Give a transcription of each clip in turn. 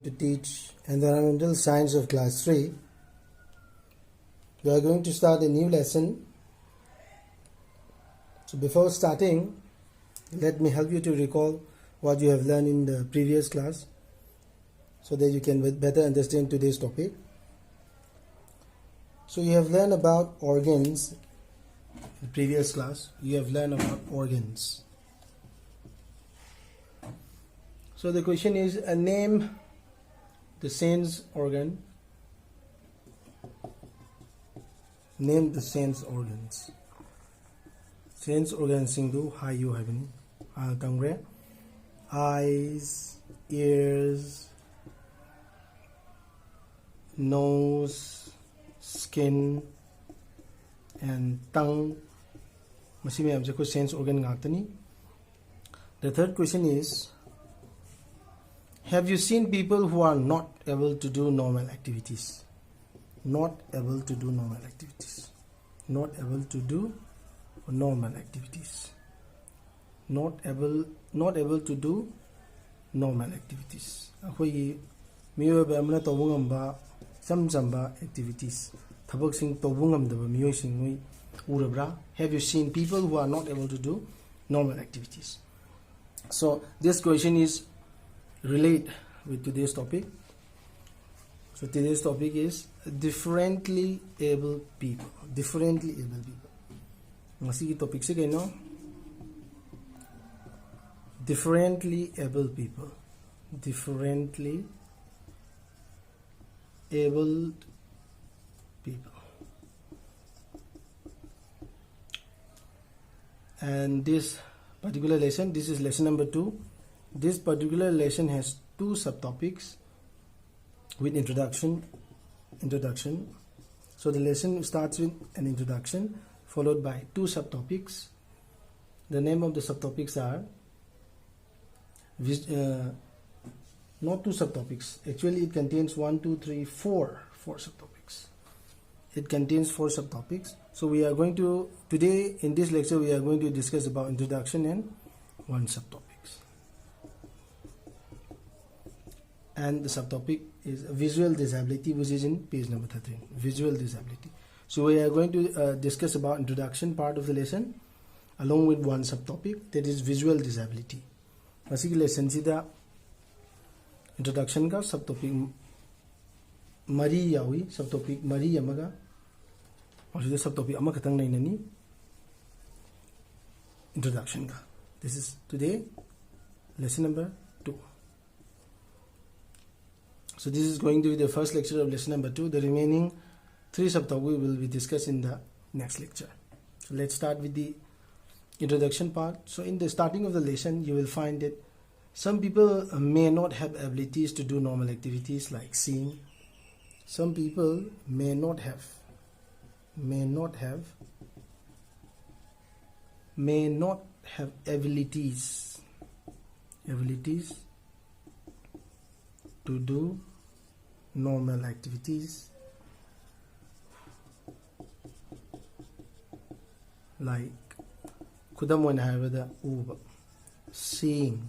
To teach Environmental Science of Class 3. We are going to start a new lesson. So before starting, let me help you to recall what you have learned in the previous class so that you can better understand today's topic. So you have learned about organs in the previous class. You have learned about organs. So the question is, name the sense organ. Name the sense organs. Sense organs singdu hayu habini. Tangre. Eyes, ears, nose, skin, and tongue. Masi mayam se ko sense organ ngakani. The third question is, have you seen people who are not able to do normal activities? Not able to do normal activities. Not able to do normal activities. Not able to do normal activities. Akoi miyo ba amna tobungamba samjamba activities. Thabak sing tobungam daba miyo sing mui urabra. Have you seen people who are not able to do normal activities? So this question is relate with today's topic. So today's topic is differently able people. Differently able people. Masi ki topic se kaino differently able people. Differently abled people. And this particular lesson, this is lesson number 2. This particular lesson has 2 subtopics with introduction. So the lesson starts with an introduction followed by 2 subtopics. The name of the subtopics are not 2 subtopics. Actually, it contains 4 subtopics. It contains 4 subtopics. So we are going to today in this lecture we are going to discuss about introduction and 1 subtopic. And the subtopic is visual disability, which is in page number 13. Visual disability. So we are going to discuss about introduction part of the lesson along with 1 subtopic, that is visual disability. Masiki lesson sida introduction ka subtopic mari yawi, subtopic mari yamaga or the subtopic ama khatang nainani introduction ka. This is today lesson number 2. So this is going to be the first lecture of lesson number 2. The remaining 3 subtopics will be discussed in the next lecture. So let's start with the introduction part. So in the starting of the lesson, you will find that some people may not have abilities to do normal activities like seeing. Some people may not have abilities to do normal activities like khudam wana haibada uba, seeing,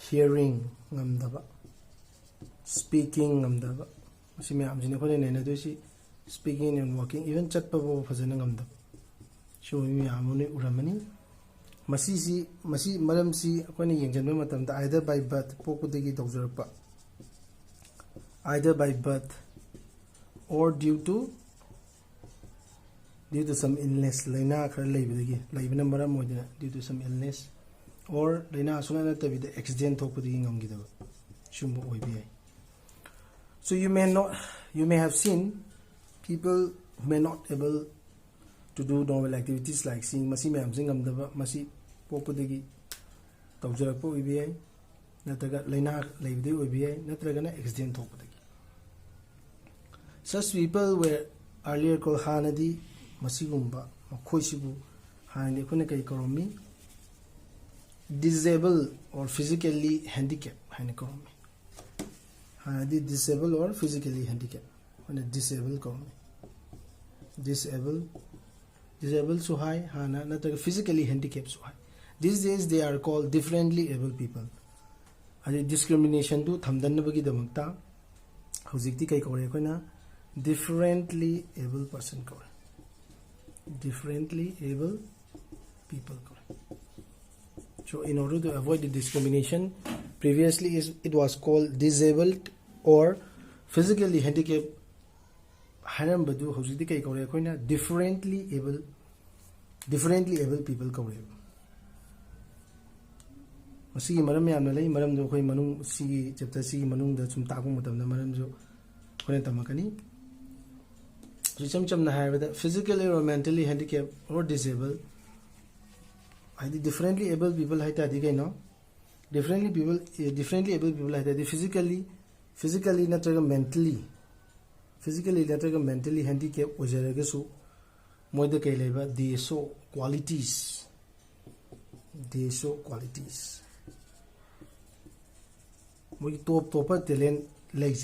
hearing ngamdaba, speaking ngamdaba. Masi mayam jine khone nena doisi speaking and walking, even chatpa bo phajana ngamdaba. So mi amune uramani. Masi maram si akone yengjanba matamda either by birth pokudagi tawjarpa, either by birth or due to some illness, laina khara leibadagi leibana maram moidina due to some illness or laina suna natabida accident thokudagi ngamgidaba shumba oibi. So you may have seen people who may not able to do normal activities like seeing. Masi mayam sing ngamdaba masi pokudagi tawjarakpa oibi natraga laina leibadi oibi natragana accident thokudagi. Such people were earlier called hanadi masigumba makhoisibu hanadi khone kai koromi disabled or physically handicapped hane koromi. Hanadi disabled or physically handicapped hane disabled koromi. Disabled so high hana natraga physically handicapped so high. These days they are called differently able people. discrimination to thamdanabagi damakta hojikti kai kore koina differently able person kore, differently able people kore. So in order to avoid the discrimination, previously it was called disabled or physically handicapped. Haram badu hojikti kai kore koina differently able people kore. Sigi maram yamna lay maram do khoi manung sigi chapter sigi manung da chum taku matam da maram jo khone tamakani. So cham na hai whether physically or mentally handicapped or disabled, I differently able people hai ta di kai no, differently able people hai ta di physically natraga mentally handicapped ojaraga su moida kai leba they show qualities, top talent like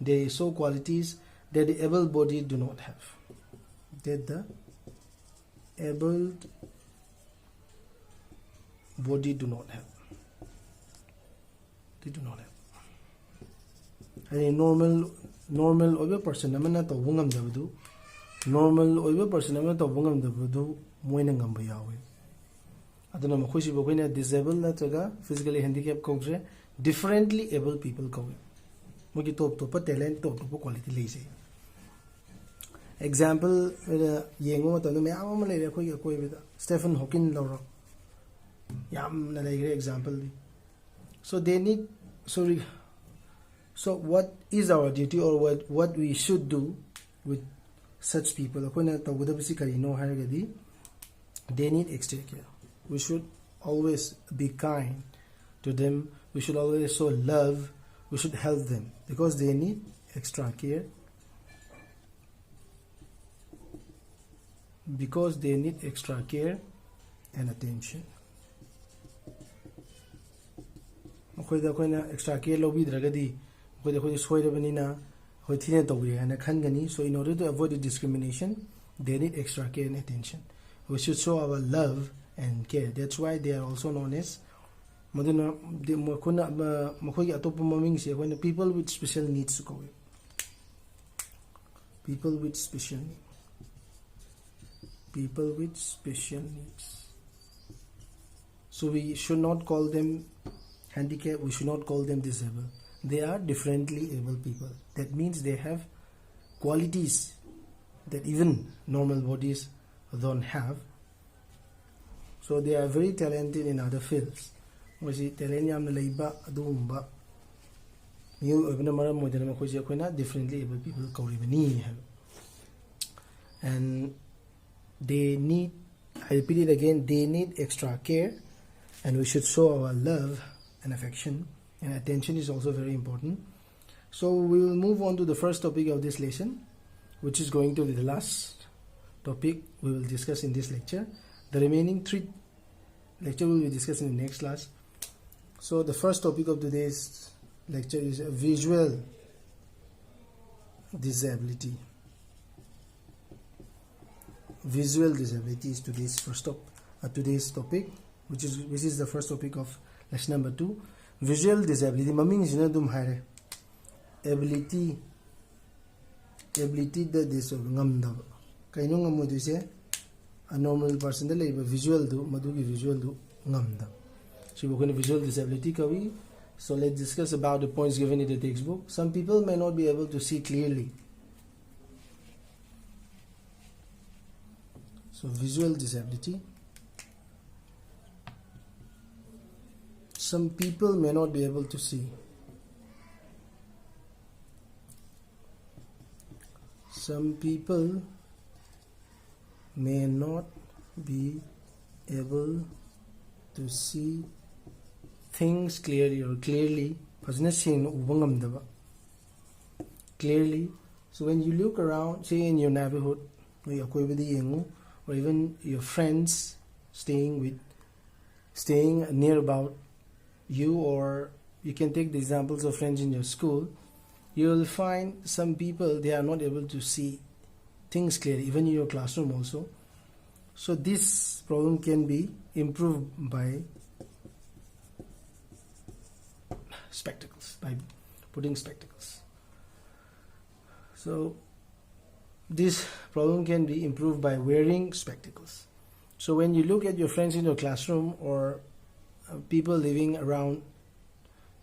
they show qualities that the able-bodied do not have. That the able-bodied do not have. They do not have. And a normal over person amana to bungam dabadu. Normal over person amana to bungam dabadu moina ngamba yawe. Aduna makhushi bokoina disabled natraga physically handicapped kogre differently able people kogre. Mogi top talent top quality lay say. Example yengo to no me amama lay khoi koi beda Stephen Hawking lawro yam na lay example. So they need so what is our duty or what we should do with such people? Akoina tawudabisi karino haragadi they need extra care. We should always be kind to them. We should always show love. We should help them because they need extra care. Because they need extra care and attention. Extra care lobi dragadi. So in order to avoid the discrimination, they need extra care and attention. We should show our love and care. That's why they are also known as people with special needs. People with special needs. So we should not call them handicapped. We should not call them disabled. They are differently able people. That means they have qualities that even normal bodies don't have. So they are very talented in other fields. Differently able people. And they need, I repeat it again, they need extra care, and we should show our love and affection, and attention is also very important. So we will move on to the first topic of this lesson, which is going to be the last topic we will discuss in this lecture. The remaining 3 lectures we will discuss in the next class. So the first topic of today's lecture is visual disability. Visual disability is today's today's topic, which is the first topic of lesson number 2. Visual disability. Maming is not ability that this ngamda. Kaino ngamu say a normal person the labor visual do madugi visual do ngamda. So we're going to visual disability kavi. So let's discuss about the points given in the textbook. Some people may not be able to see clearly. So visual disability. Some people may not be able to see. Some people may not be able to see things clearly or clearly. Clearly. So when you look around, say in your neighborhood, or even your friends staying near about you, or you can take the examples of friends in your school, you will find some people they are not able to see things clearly, even in your classroom also. So this problem can be improved by spectacles, by putting spectacles. So this problem can be improved by wearing spectacles. So when you look at your friends in your classroom or people living around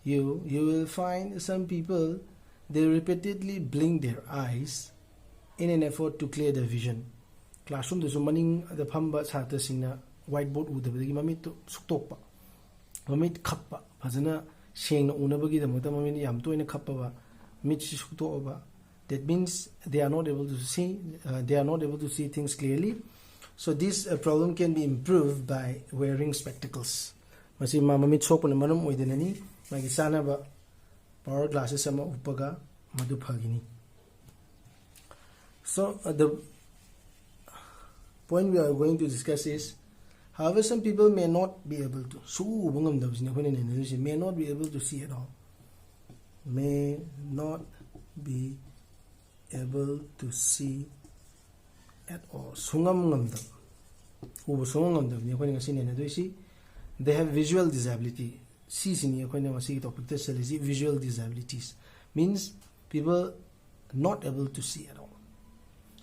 you, you will find some people, they repeatedly blink their eyes in an effort to clear their vision. Classroom the maning the phamba chhatra singna whiteboard udabagi mamit to suktokpa mamit khappa phajana sengna unabagi damata mamit yam toina khappa mit suktoba. That means they are not able to see things clearly. So this problem can be improved by wearing spectacles. Masi mamit sokuna manam oidenani magi sanaba power glasses ama upaga madu phagini. So the point we are going to discuss is, however, some people may not be able to may not be able to see at all. May not be able to see at all. They have visual disability. Visual disabilities means people not able to see at all.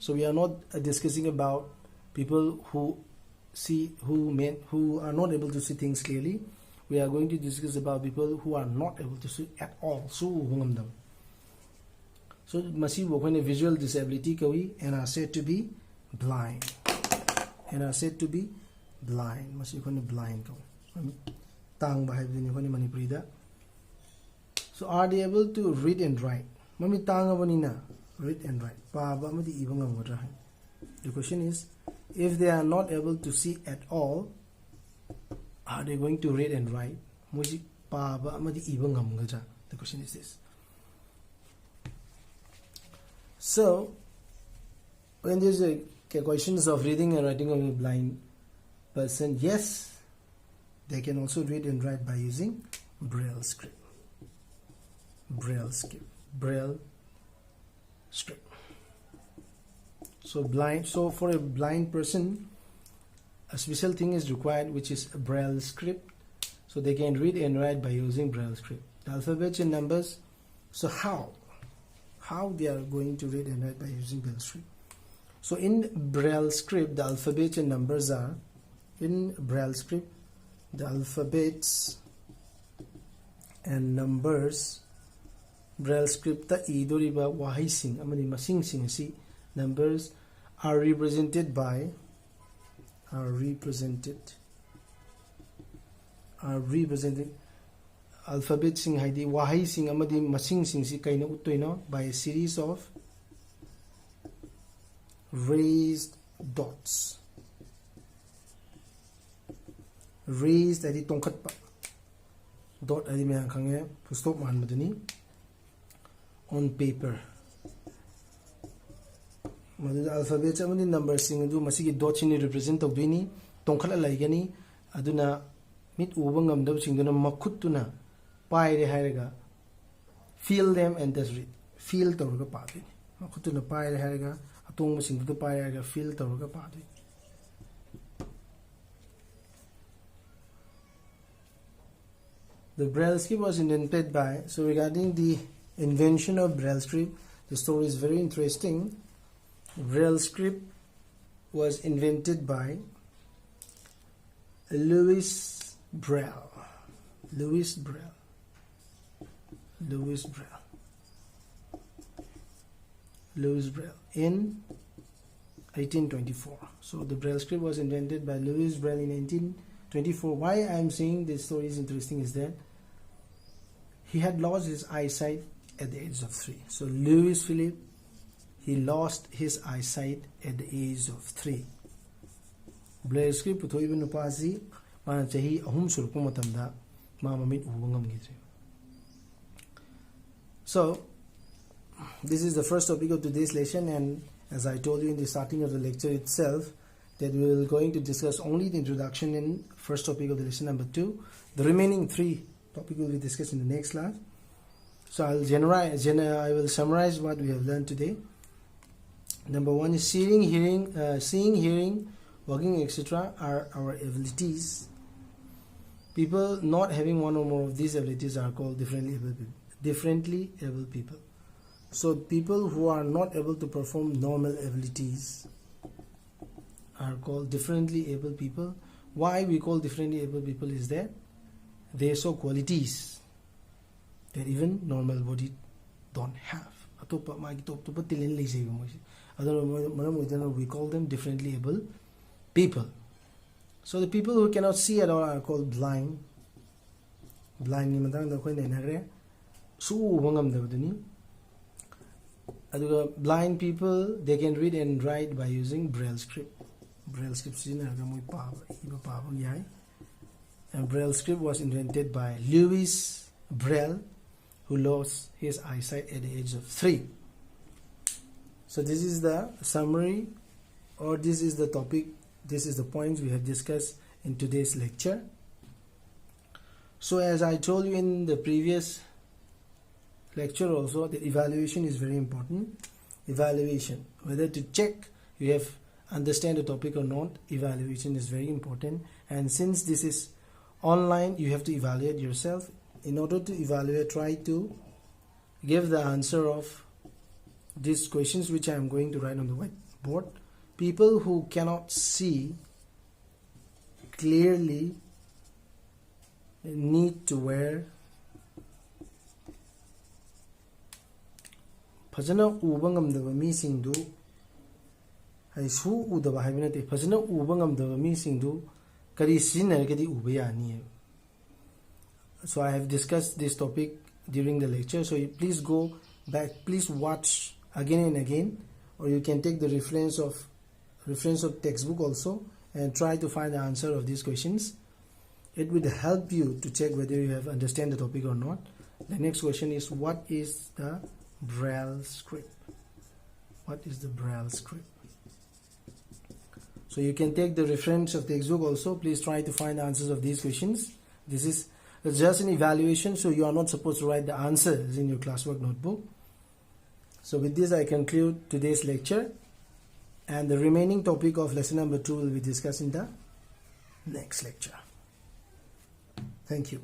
So we are not discussing about people who are not able to see things clearly. We are going to discuss about people who are not able to see at all. So visual disability and are said to be blind. And are said to be blind. Blind. So are they able to read and write? Read and write. The question is, if they are not able to see at all, are they going to read and write? The question is this. So when there's a questions of reading and writing of a blind person, yes, they can also read and write by using Braille Script. Braille Script. Braille Script. So for a blind person, a special thing is required, which is a Braille Script. So they can read and write by using Braille Script. The alphabets and numbers. So how they are going to read and write by using Braille Script? So in Braille Script, the alphabets and numbers are, in Braille Script, the alphabets and numbers, Braille Script ta idoriba wahai sing amani masing sing si numbers are represented by alphabet sing haidi wahai sing amadi masing sing si kaina uttoina by a series of raised dots. Raised adi tongkat pa dot adi me khange pustop man madani on paper. Alphabets amani numbers sing adu masigi dot sing represent tawdini tongkhala laigani aduna mit uba ngamdab singduna makhutuna paire hairaga feel them and just read. Feel tawraga paadini makhutuna paire hairaga atongba singdu paire hairaga feel tawraga paadini. The Braille Script was invented by, so regarding the invention of Braille Script, the story is very interesting. Braille Script was invented by Louis Braille. In 1824. So the Braille Script was invented by Louis Braille in 1824. Why I am saying this story is interesting is that he had lost his eyesight at the age of 3. So Louis Philippe, he lost his eyesight at the age of 3. Braille Script puthoiba nupasi mana chahi ahum surukpa matamda ma mamit uba ngamgidre. So this is the first topic of today's lesson, and as I told you in the starting of the lecture itself, that we will going to discuss only the introduction in first topic of the lesson number 2. The remaining 3 topic will be discussed in the next class. So I will summarize what we have learned today. Number 1 is seeing, hearing, walking, etc. are our abilities. People not having one or more of these abilities are called differently able people. So people who are not able to perform normal abilities are called differently able people. Why we call differently able people is that they show qualities that even normal body don't have. We call them differently able people. So the people who cannot see at all are called blind. Blind ni matang da khoi nei nagre su bangam da baduni. Aduga blind people, they can read and write by using Braille Script. Braille Script and Braille Script was invented by Louis Braille, who lost his eyesight at the age of 3. So this is the summary, or this is the topic, this is the points we have discussed in today's lecture. So as I told you in the previous lecture also, that evaluation is very important. Evaluation, whether to check you have understand the topic or not, evaluation is very important. And since this is online, you have to evaluate yourself. In order to evaluate, try to give the answer of these questions which I am going to write on the whiteboard. People who cannot see clearly need to wear fajana uba ngamdaba mi singdu hai su udaba haibinate fajana uba ngamdaba mi singdu kari sinargadi uba yani. So I have discussed this topic during the lecture, so you please go back, please watch again and again, or you can take the reference of textbook also and try to find the answer of these questions. It would help you to check whether you have understand the topic or not. The next question is, what is the Braille Script? What is the Braille Script? So you can take the reference of textbook also. Please try to find the answers of these questions. This is just an evaluation, so you are not supposed to write the answers in your classwork notebook. So with this I conclude today's lecture, and the remaining topic of lesson number 2 will be discussed in the next lecture. Thank you.